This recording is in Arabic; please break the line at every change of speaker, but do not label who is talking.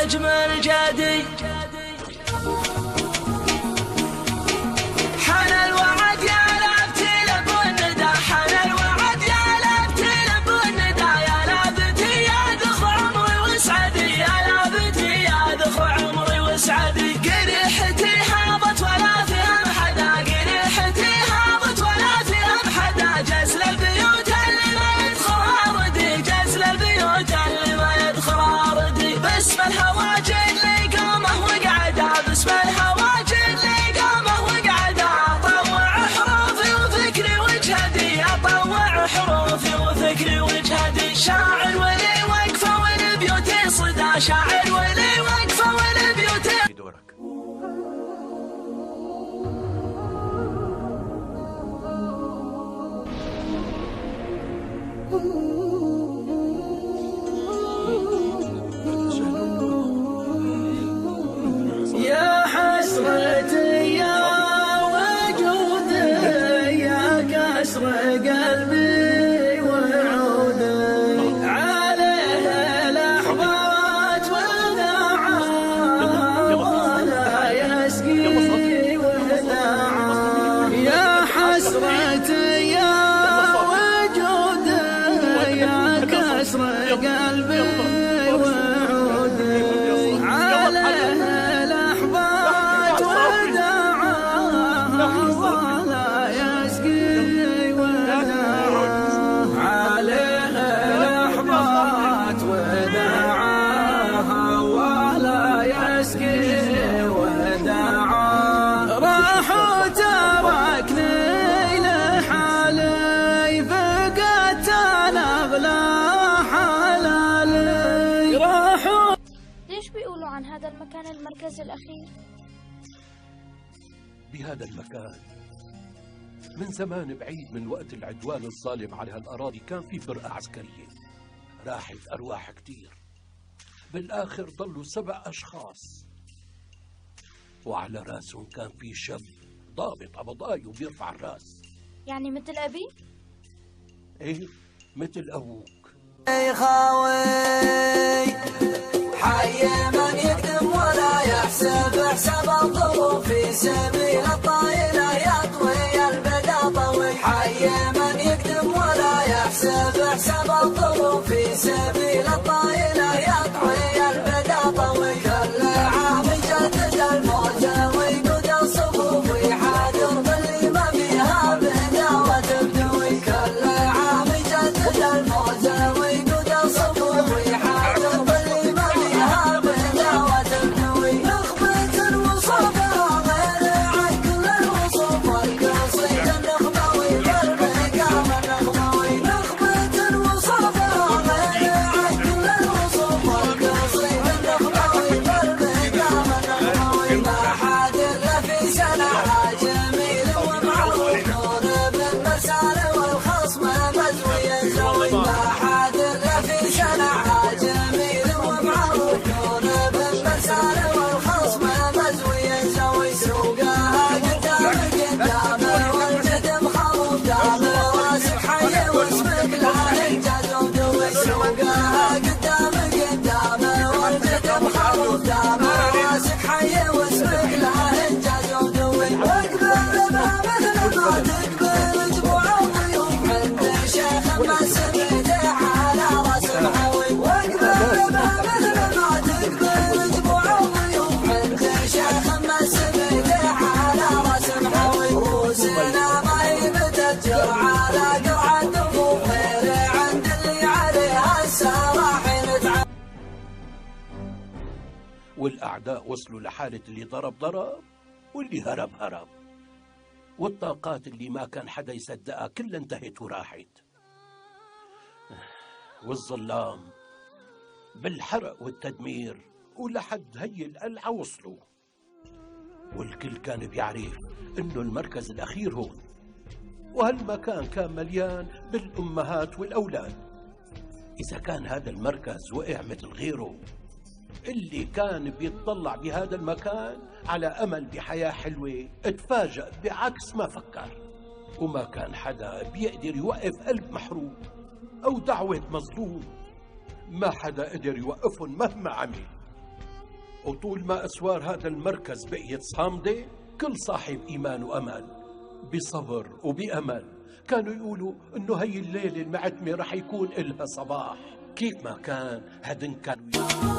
نجم الجدي. حان الوعد يا لابتي لبو الندى، حان الوعد يا لابتي لبو الندى، يا لابتي يا ذخر عمري وسعدي، يا لابتي يا ذخر عمري وسعدي. قريحتي هابط ولا فيها محدا، قريحتي هابط ولا فيها محدا، جزل البيوت اللي ما يدخلها ردي، جزل البيوت اللي ما يدخلها ردي. باسم الهواجر اللي قامه وقعده، باسم الهواجر اللي قامه وقعده، اطوع حروفي وفكري وجهدي، اطوع حروفي وفكري وجهدي. شاعر ولي وقفه والبيوت صدى، شاعر ولي وقفه والبيوت.
دورك.
يا حسرتي يا وجودي، يا كسر قلبي وعودي، عليه لحظات وداعة ولا يسقي وداعة. يا حسرتي يا وجودي، يا كسر قلبي وعودي، عليه لحظات وداعة ولا يسقي وداعة، عليه لحظات وداعة ولا يسقي وداعة. راح وتركني لحالي، فقدت انا اغلى حلالي. راح.
ليش بيقولوا عن هذا المكان المركز الأخير؟
بهذا المكان من زمان بعيد، من وقت العدوان الظالم على هالأراضي، كان في فرقة عسكرية راحت أرواح كتير، بالآخر ضلوا 7 أشخاص، وعلى راسهم كان في شاب ضابط قبضاي وبيرفع الراس.
يعني مثل أبي؟
إيه، مثل أبوك.
خاوي حي من يقدم ولا يحسب حساب الظروف، في سبيل الطايلة يطوي البدا طوي. حي من يقدم ولا يحسب حساب الظروف، في سبيل الطايلة يطوي البدا طوي. كل عام يجدد الموجة ويقود الصفوف، ويحاذر باللي ما فيها بداوة تبدوي. كل عام يجدد الموجة ويقود الصفوف، ويحاذر باللي ما فيها بداوة تبدوي. نخبة وصفها غير عن كل الوصوف، والقصيد النخبوي بالمقام النخبوي. نخبة وصفها غير عن كل الوصوف، والقصيد النخبوي بالمقام النخبوي. ما حد الا في سنة جميل ومعروف، نور بالمسار والخصم مزوي زوي. ما حد الا في سنة جميل ومعروف، نور بالمسار والخصم مزوي زوي. سوقها قدام قدام والجد مخروف، دام راسك حي واسمك لها انجاز ودوي. سوقها قدام قدام والجد مخروف، دام راسك حي واسمك لها انجاز ودوي. واقبل بها مثل ما تقبل جموع الضيوف، عند شيخ ما سميته على راس محوي. واقبل بها مثل ما تقبل جموع الضيوف، عند شيخ ما سميته على راس محوي. روسنا ما هي بتتجر على قرع الدفوف، غير عند اللي عليها السراحل تعب.
والأعداء وصلوا لحالة اللي ضرب واللي هرب، والطاقات اللي ما كان حدا يصدقها كلها انتهت وراحت. والظلام بالحرق والتدمير، ولحد هي القلعة وصلوا، والكل كان بيعرف انه المركز الأخير هون، وهالمكان كان مليان بالأمهات والأولاد. إذا كان هذا المركز وقع مثل غيره، اللي كان بيتطلع بهذا المكان على أمل بحياة حلوة اتفاجأ بعكس ما فكر، وما كان حدا بيقدر يوقف قلب محروق أو دعوة مظلوم. ما حدا قدر يوقفهم مهما عمل. وطول ما أسوار هذا المركز بقيت صامدة، كل صاحب إيمان وأمل بصبر وبأمل كانوا يقولوا إنه هي الليلة المعتمة رح يكون إلها صباح. كيف ما كان هدن كانوا